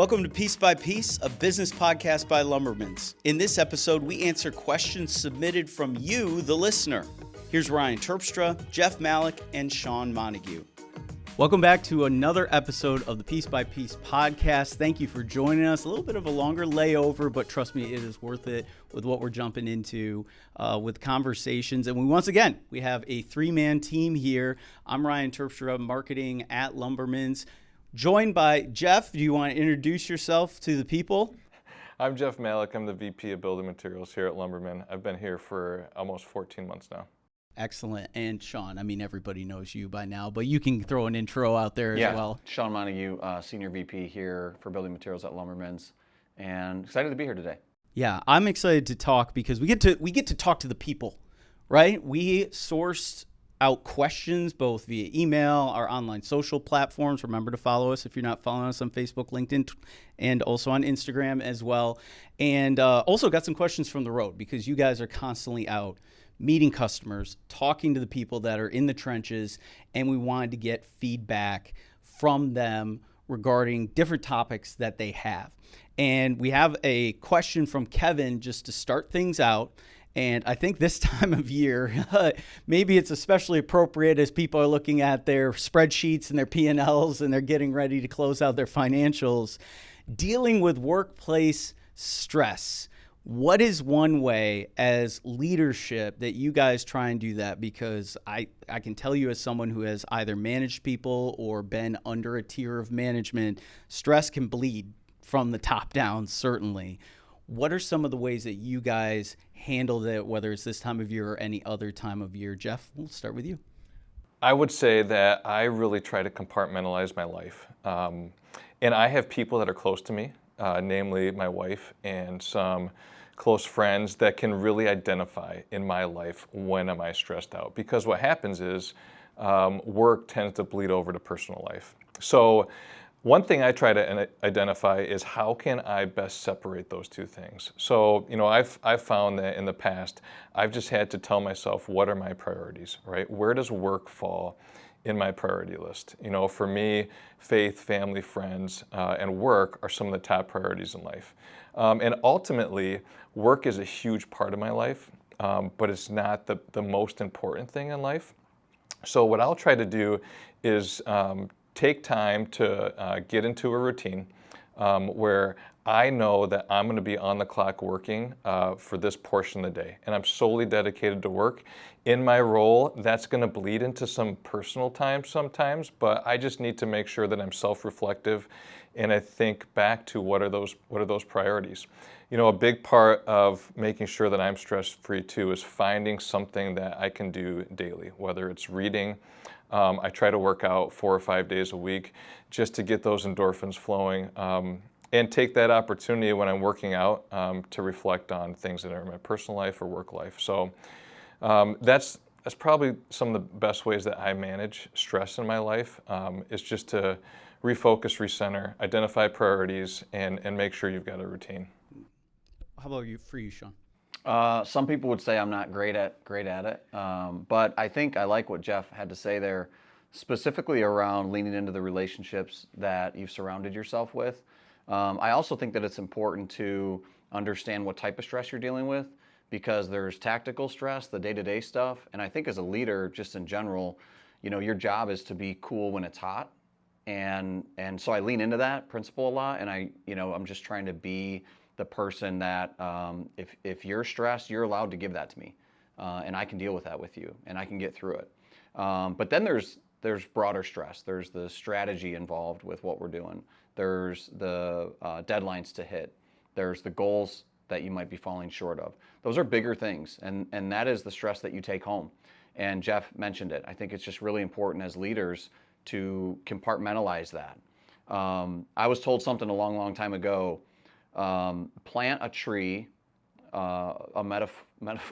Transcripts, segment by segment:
Welcome to Piece by Piece, a business podcast by Lumbermens. In this episode, we answer questions submitted from you, the listener. Here's Ryan Terpstra, Jeff Malloch, and Shawn Montague. Welcome back to another episode of the Piece by Piece podcast. Thank you for joining us. A little bit of a longer layover, but trust me, it is worth it with what we're jumping into with conversations. And we have a three-man team here. I'm Ryan Terpstra, marketing at Lumbermens, joined by Jeff. Do you want to introduce yourself to the people? I'm Jeff Malloch. I'm the VP of Building Materials here at Lumbermen. I've been here for almost 14 months now. Excellent. And Shawn, I mean, everybody knows you by now, but you can throw an intro out there as well. Shawn Montague, Senior VP here for Building Materials at Lumbermen's, and excited to be here today. Yeah, I'm excited to talk because we get to talk to the people, right? We sourced out questions both via email, our online social platforms. Remember to follow us if you're not following us on Facebook, LinkedIn, and also on Instagram as well. And also got some questions from the road because you guys are constantly out meeting customers, talking to the people that are in the trenches, and we wanted to get feedback from them regarding different topics that they have. And we have a question from Kevin just to start things out. And I think this time of year, maybe it's especially appropriate as people are looking at their spreadsheets and their P&Ls and they're getting ready to close out their financials. Dealing with workplace stress. What is one way as leadership that you guys try and do that? Because I can tell you as someone who has either managed people or been under a tier of management, stress can bleed from the top down, certainly. What are some of the ways that you guys handle that, whether it's this time of year or any other time of year? Jeff, we'll start with you. I would say that I really try to compartmentalize my life. And I have people that are close to me, namely my wife and some close friends that can really identify in my life when am I stressed out. Because what happens is work tends to bleed over to personal life. So one thing I try to identify is how can I best separate those two things. So, I've found that in the past, I've just had to tell myself, what are my priorities, right? Where does work fall in my priority list? For me, faith, family, friends, and work are some of the top priorities in life. And ultimately, work is a huge part of my life, but it's not the most important thing in life. So what I'll try to do is take time to get into a routine where I know that I'm going to be on the clock working for this portion of the day, and I'm solely dedicated to work. In my role, that's going to bleed into some personal time sometimes, but I just need to make sure that I'm self-reflective and I think back to what are those priorities. A big part of making sure that I'm stress-free too is finding something that I can do daily, whether it's reading. I try to work out 4 or 5 days a week just to get those endorphins flowing. And take that opportunity when I'm working out to reflect on things that are in my personal life or work life. So that's probably some of the best ways that I manage stress in my life, is just to refocus, recenter, identify priorities, and make sure you've got a routine. How about for you, Shawn? Some people would say I'm not great at it, but I think I like what Jeff had to say there, specifically around leaning into the relationships that you've surrounded yourself with. I also think that it's important to understand what type of stress you're dealing with, because there's tactical stress, the day-to-day stuff, and I think as a leader, just in general, your job is to be cool when it's hot, and so I lean into that principle a lot, and I'm just trying to be the person that if you're stressed, you're allowed to give that to me, and I can deal with that with you, and I can get through it. But then there's broader stress. There's the strategy involved with what we're doing. There's the deadlines to hit. There's the goals that you might be falling short of. Those are bigger things, and that is the stress that you take home. And Jeff mentioned it. I think it's just really important as leaders to compartmentalize that. I was told something a long, long time ago. Plant a tree,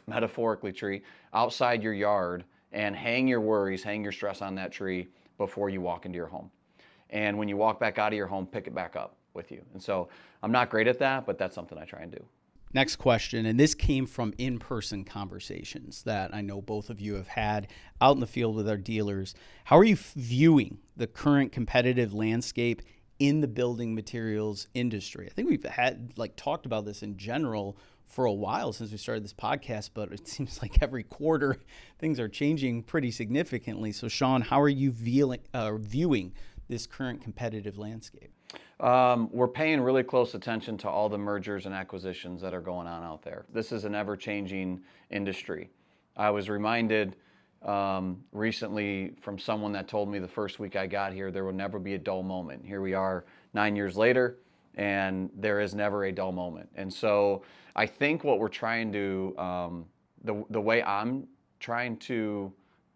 metaphorically tree, outside your yard and hang your worries, hang your stress on that tree before you walk into your home. And when you walk back out of your home, pick it back up with you. And so I'm not great at that, but that's something I try and do. Next question, and this came from in-person conversations that I know both of you have had out in the field with our dealers. How are you viewing the current competitive landscape in the building materials industry? I think we've talked about this in general for a while since we started this podcast, but it seems like every quarter things are changing pretty significantly. So Shawn, how are you viewing this current competitive landscape? We're paying really close attention to all the mergers and acquisitions that are going on out there. This is an ever-changing industry. I was reminded recently from someone that told me the first week I got here there will never be a dull moment. Here we are 9 years later, and there is never a dull moment. And so I think what we're trying to, the way I'm trying to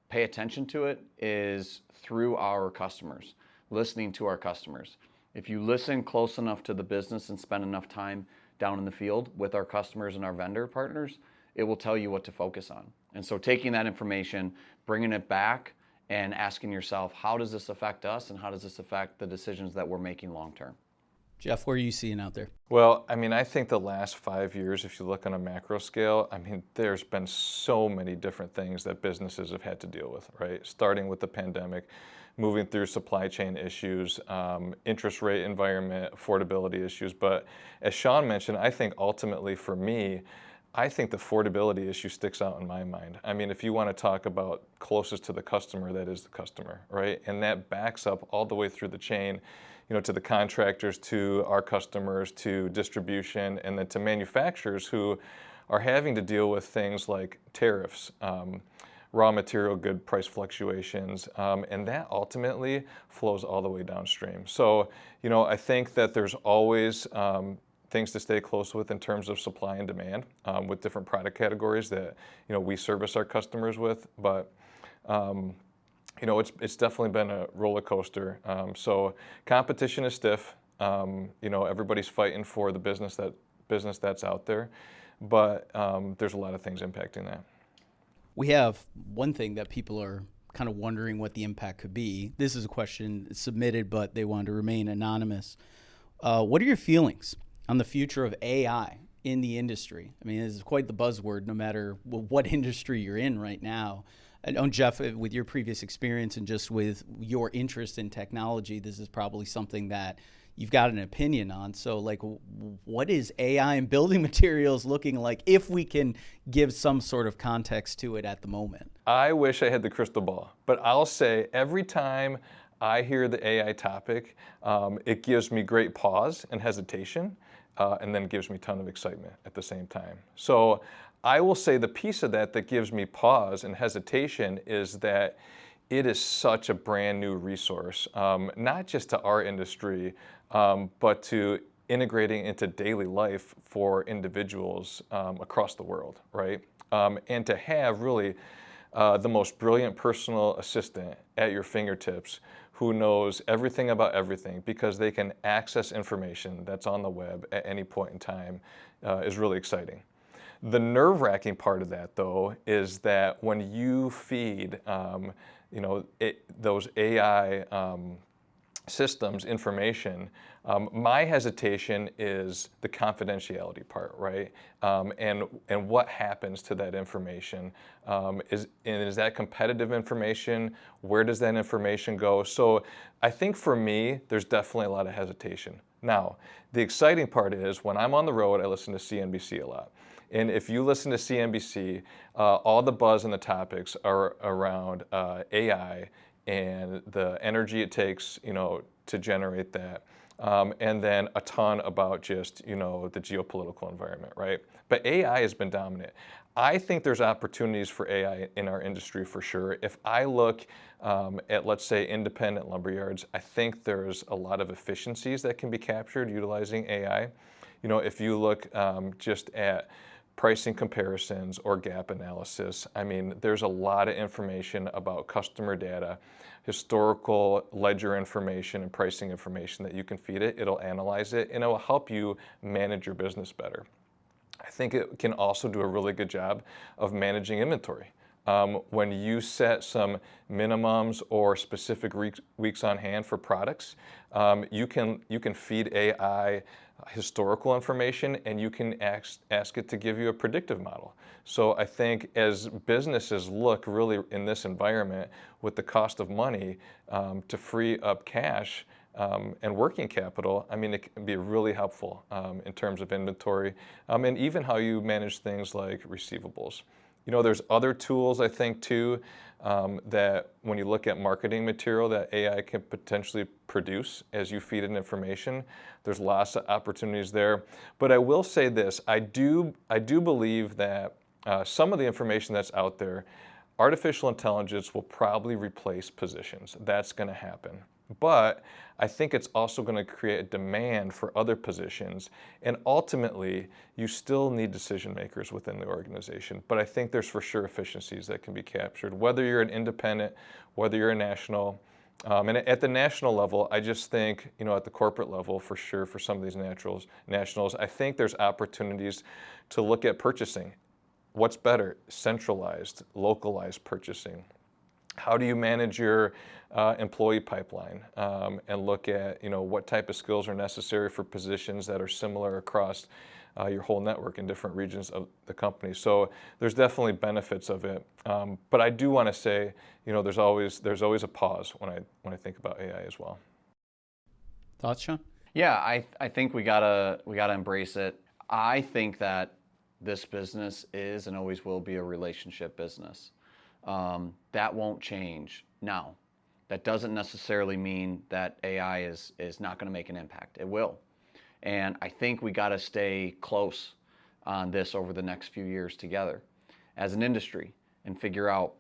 pay attention to it is through our customers, listening to our customers. If you listen close enough to the business and spend enough time down in the field with our customers and our vendor partners, it will tell you what to focus on. And so taking that information, bringing it back, and asking yourself, how does this affect us and how does this affect the decisions that we're making long term? Jeff, what are you seeing out there? Well, I mean, I think the last 5 years, if you look on a macro scale, I mean, there's been so many different things that businesses have had to deal with, right? Starting with the pandemic, moving through supply chain issues, interest rate environment, affordability issues. But as Shawn mentioned, I think ultimately for me, I think the affordability issue sticks out in my mind. I mean, if you want to talk about closest to the customer, that is the customer, right? And that backs up all the way through the chain, you know, to the contractors, to our customers, to distribution, and then to manufacturers who are having to deal with things like tariffs, raw material good price fluctuations, and that ultimately flows all the way downstream. So, you know, I think that there's always things to stay close with in terms of supply and demand with different product categories that, you know, we service our customers with. But you know, it's definitely been a roller coaster. So competition is stiff. You know, everybody's fighting for the business that's out there, but there's a lot of things impacting that. We have one thing that people are kind of wondering what the impact could be. This is a question submitted, but they wanted to remain anonymous. What are your feelings on the future of AI in the industry? I mean, this is quite the buzzword, no matter what industry you're in right now. I know, Jeff, with your previous experience and just with your interest in technology, this is probably something that you've got an opinion on. So, like, what is AI and building materials looking like, if we can give some sort of context to it at the moment? I wish I had the crystal ball, but I'll say every time I hear the AI topic, it gives me great pause and hesitation, and then gives me a ton of excitement at the same time. So I will say the piece of that gives me pause and hesitation is that it is such a brand new resource, not just to our industry, but to integrating into daily life for individuals across the world, right? And to have really the most brilliant personal assistant at your fingertips who knows everything about everything because they can access information that's on the web at any point in time is really exciting. The nerve-wracking part of that, though, is that when you feed you know, those AI systems information, my hesitation is the confidentiality part, right? And what happens to that information? Is that competitive information? Where does that information go? So I think for me, there's definitely a lot of hesitation. Now, the exciting part is when I'm on the road, I listen to CNBC a lot. And if you listen to CNBC, all the buzz and the topics are around AI and the energy it takes, you know, to generate that. And then a ton about just, you know, the geopolitical environment, right? But AI has been dominant. I think there's opportunities for AI in our industry for sure. If I look at, let's say, independent lumberyards, I think there's a lot of efficiencies that can be captured utilizing AI. You know, if you look just at pricing comparisons or gap analysis, I mean, there's a lot of information about customer data, historical ledger information and pricing information that you can feed it. It'll analyze it and it will help you manage your business better. I think it can also do a really good job of managing inventory. When you set some minimums or specific weeks on hand for products, you can feed AI historical information and you can ask it to give you a predictive model. So I think as businesses look really in this environment with the cost of money to free up cash, and working capital, I mean, it can be really helpful in terms of inventory and even how you manage things like receivables. There's other tools, I think, too, that when you look at marketing material that AI can potentially produce as you feed it information, there's lots of opportunities there. But I will say this, I do believe that some of the information that's out there, artificial intelligence will probably replace positions. That's going to happen. But I think it's also going to create a demand for other positions. And ultimately, you still need decision makers within the organization. But I think there's for sure efficiencies that can be captured, whether you're an independent, whether you're a national. And at the national level, I just think, at the corporate level, for sure, for some of these nationals, I think there's opportunities to look at purchasing. What's better? Centralized, localized purchasing. How do you manage your employee pipeline and look at what type of skills are necessary for positions that are similar across your whole network in different regions of the company. So there's definitely benefits of it. But I do want to say, there's always a pause when I think about AI as well. Thoughts, Shawn? Yeah, I think we gotta embrace it. I think that this business is and always will be a relationship business. That won't change. Now, that doesn't necessarily mean that AI is not going to make an impact. It will. And I think we got to stay close on this over the next few years together as an industry and figure out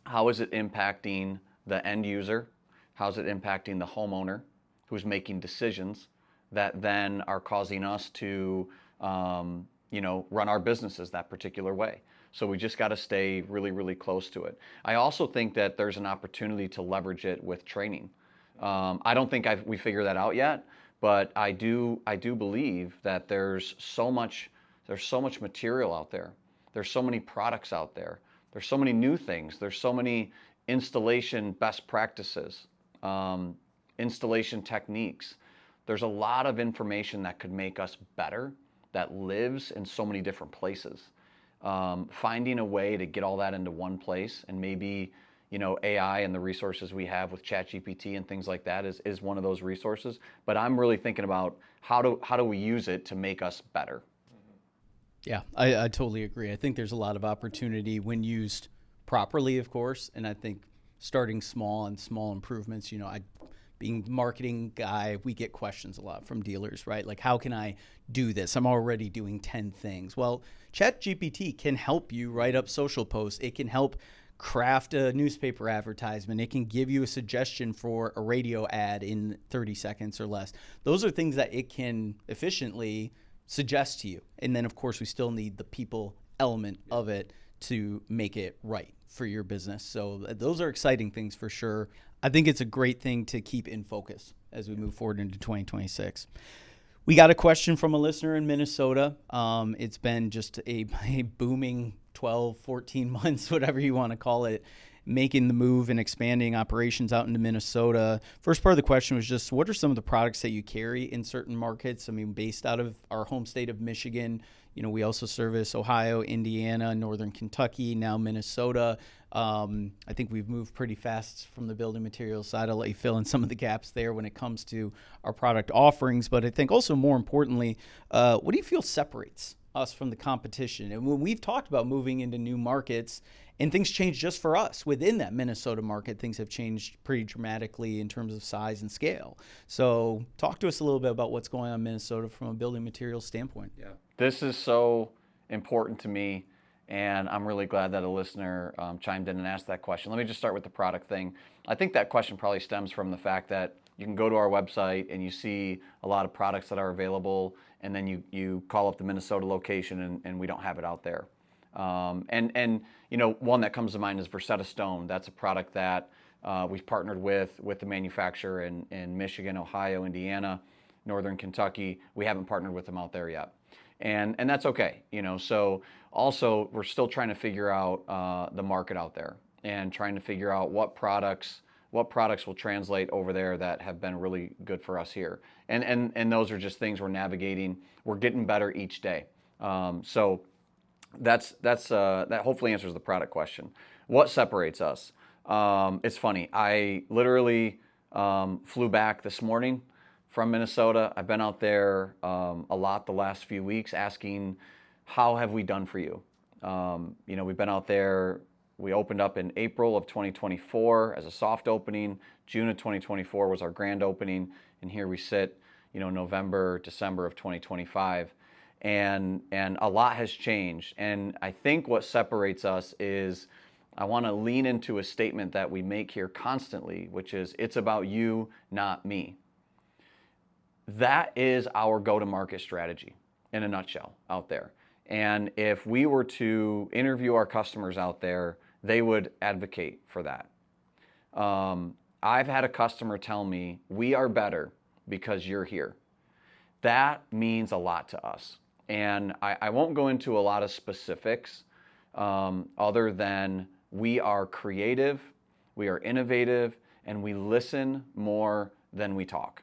how is it impacting the end user, how is it impacting the homeowner who's making decisions that then are causing us to run our businesses that particular way. So we just got to stay really, really close to it. I also think that there's an opportunity to leverage it with training. I don't think we figured that out yet, but I do believe that there's so much material out there. There's so many products out there. There's so many new things. There's so many installation best practices, installation techniques. There's a lot of information that could make us better that lives in so many different places. Finding a way to get all that into one place, and maybe AI and the resources we have with ChatGPT and things like that is one of those resources. But I'm really thinking about how do we use it to make us better. Yeah, I totally agree. I think there's a lot of opportunity when used properly, of course, and I think starting small and small improvements. Being marketing guy, we get questions a lot from dealers, right? Like, how can I do this? I'm already doing 10 things. Well, ChatGPT can help you write up social posts. It can help craft a newspaper advertisement. It can give you a suggestion for a radio ad in 30 seconds or less. Those are things that it can efficiently suggest to you. And then, of course, we still need the people element of it to make it right for your business. So those are exciting things for sure. I think it's a great thing to keep in focus as we move forward into 2026. We got a question from a listener in Minnesota. It's been just a booming 12, 14 months, whatever you want to call it, making the move and expanding operations out into Minnesota. First part of the question was just, what are some of the products that you carry in certain markets? I mean, based out of our home state of Michigan, we also service Ohio, Indiana, Northern Kentucky, now Minnesota. I think we've moved pretty fast from the building materials side. I'll let you fill in some of the gaps there when it comes to our product offerings. But I think also more importantly, what do you feel separates us from the competition? And when we've talked about moving into new markets and things change just for us within that Minnesota market, things have changed pretty dramatically in terms of size and scale. So talk to us a little bit about what's going on in Minnesota from a building materials standpoint. Yeah, this is so important to me. And I'm really glad that a listener chimed in and asked that question. Let me just start with the product thing. I think that question probably stems from the fact that you can go to our website and you see a lot of products that are available, and then you call up the Minnesota location and we don't have it out there. One that comes to mind is Versetta Stone. That's a product that we've partnered with the manufacturer in Michigan, Ohio, Indiana, Northern Kentucky. We haven't partnered with them out there yet. And that's okay, So also, we're still trying to figure out the market out there and trying to figure out what products will translate over there that have been really good for us here. And those are just things we're navigating. We're getting better each day. So that hopefully answers the product question. What separates us? It's funny. I literally Flew back this morning from Minnesota. I've been out there a lot the last few weeks asking, how have we done for you? We've been out there. We opened up in April of 2024 as a soft opening. June of 2024 was our grand opening. And here we sit, November, December of 2025. And a lot has changed. And I think what separates us is I want to lean into a statement that we make here constantly, which is, it's about you, not me. That is our go-to-market strategy in a nutshell out there. And if we were to interview our customers out there, they would advocate for that. I've had a customer tell me, we are better because you're here. That means a lot to us. And I won't go into a lot of specifics other than we are creative, we are innovative, and we listen more than we talk,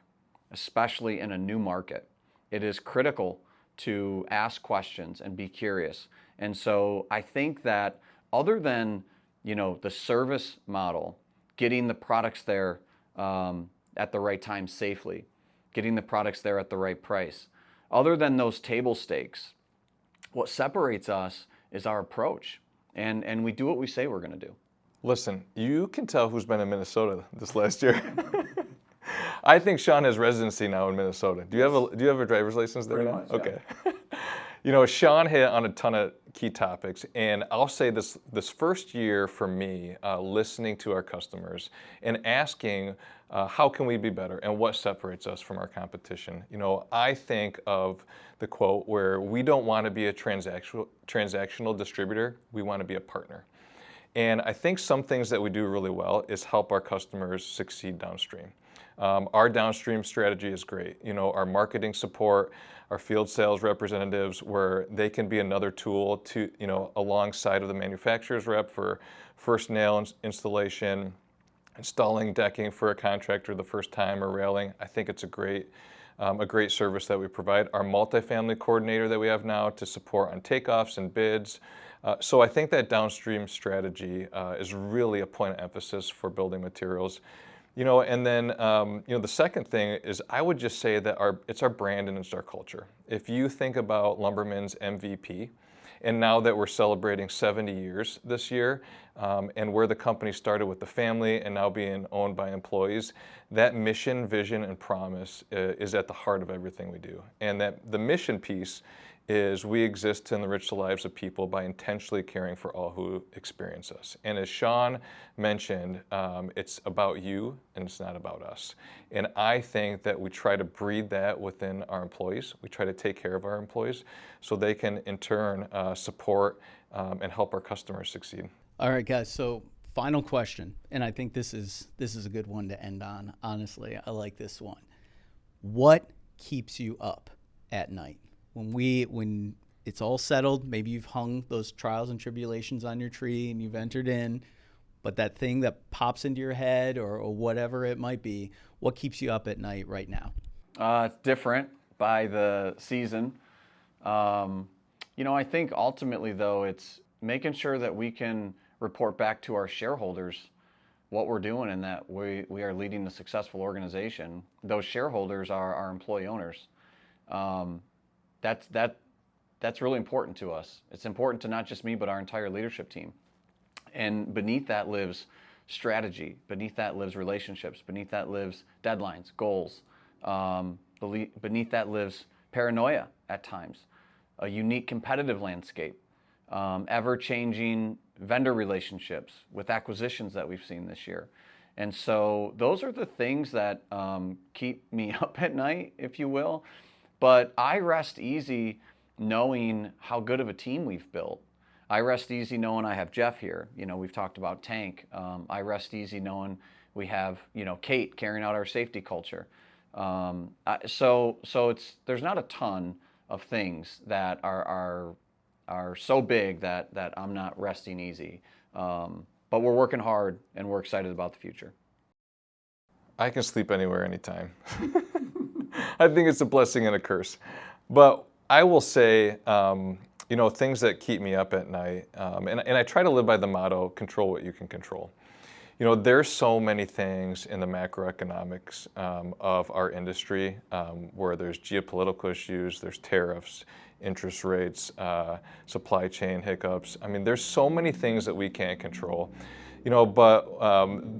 especially in a new market. It is critical to ask questions and be curious. And so I think that other than, the service model, getting the products there at the right time safely, getting the products there at the right price, other than those table stakes, what separates us is our approach. And we do what we say we're going to do. Listen, you can tell who's been in Minnesota this last year. I think Shawn has residency now in Minnesota. Do you have a driver's license there now? Pretty much, yeah. Okay. Shawn hit on a ton of key topics, and I'll say this first year for me, listening to our customers and asking how can we be better and what separates us from our competition. I think of the quote where we don't want to be a transactional distributor, we want to be a partner. And I think some things that we do really well is help our customers succeed downstream. Our downstream strategy is great. Our marketing support, our field sales representatives, where they can be another tool to, alongside of the manufacturer's rep for first nail installation, installing decking for a contractor the first time, or railing. I think it's a great service that we provide. Our multifamily coordinator that we have now to support on takeoffs and bids. So I think that downstream strategy is really a point of emphasis for building materials. And then, the second thing is I would just say that it's our brand and it's our culture. If you think about Lumbermen's MVP, and now that we're celebrating 70 years this year, and where the company started with the family and now being owned by employees, that mission, vision, and promise is at the heart of everything we do. And that the mission piece is we exist to enrich the lives of people by intentionally caring for all who experience us. And as Shawn mentioned, it's about you and it's not about us. And I think that we try to breed that within our employees. We try to take care of our employees so they can in turn support and help our customers succeed. All right, guys. So final question, and I think this is a good one to end on. Honestly, I like this one. What keeps you up at night? When it's all settled, maybe you've hung those trials and tribulations on your tree and you've entered in, but that thing that pops into your head or whatever it might be, what keeps you up at night right now? It's different by the season. I think ultimately, though, it's making sure that we can report back to our shareholders what we're doing and that we are leading a successful organization. Those shareholders are our employee owners. That's really important to us. It's important to not just me, but our entire leadership team. And beneath that lives strategy. Beneath that lives relationships. Beneath that lives deadlines, goals. Beneath that lives paranoia at times, a unique competitive landscape, ever-changing vendor relationships with acquisitions that we've seen this year. And so those are the things that keep me up at night, if you will. But I rest easy knowing how good of a team we've built. I rest easy knowing I have Jeff here. We've talked about Tank. I rest easy knowing we have, Kate carrying out our safety culture. So there's not a ton of things that are so big that I'm not resting easy. But we're working hard and we're excited about the future. I can sleep anywhere, anytime. I think it's a blessing and a curse. But I will say, things that keep me up at night, and I try to live by the motto, control what you can control. There's so many things in the macroeconomics of our industry where there's geopolitical issues, there's tariffs, interest rates, supply chain hiccups. I mean, there's so many things that we can't control. But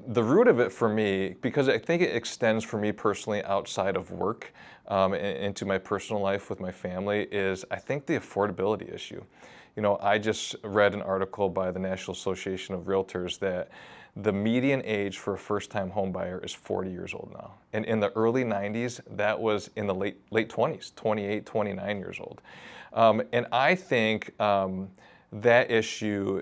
the root of it for me, because I think it extends for me personally outside of work into my personal life with my family, is I think the affordability issue. I just read an article by the National Association of Realtors that the median age for a first-time home buyer is 40 years old now. And in the early 90s, that was in the late 20s, 28, 29 years old. And I think that issue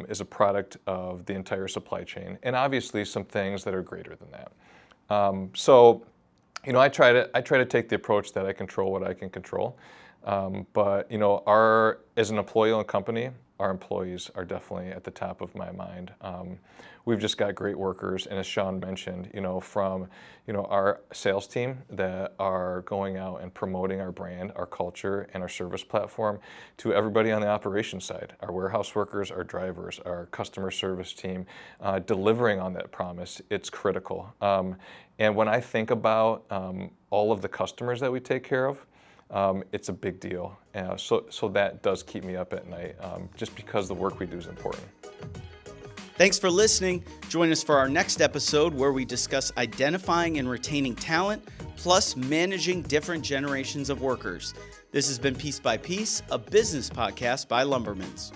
is a product of the entire supply chain, and obviously some things that are greater than that. So, I try to take the approach that I control what I can control. But as an employee-owned company, our employees are definitely at the top of my mind. We've just got great workers, and as Shawn mentioned, from our sales team that are going out and promoting our brand, our culture, and our service platform, to everybody on the operations side, our warehouse workers, our drivers, our customer service team, delivering on that promise. It's critical. And when I think about all of the customers that we take care of, it's a big deal. So that does keep me up at night, just because the work we do is important. Thanks for listening. Join us for our next episode where we discuss identifying and retaining talent, plus managing different generations of workers. This has been Piece by Piece, a business podcast by Lumbermens.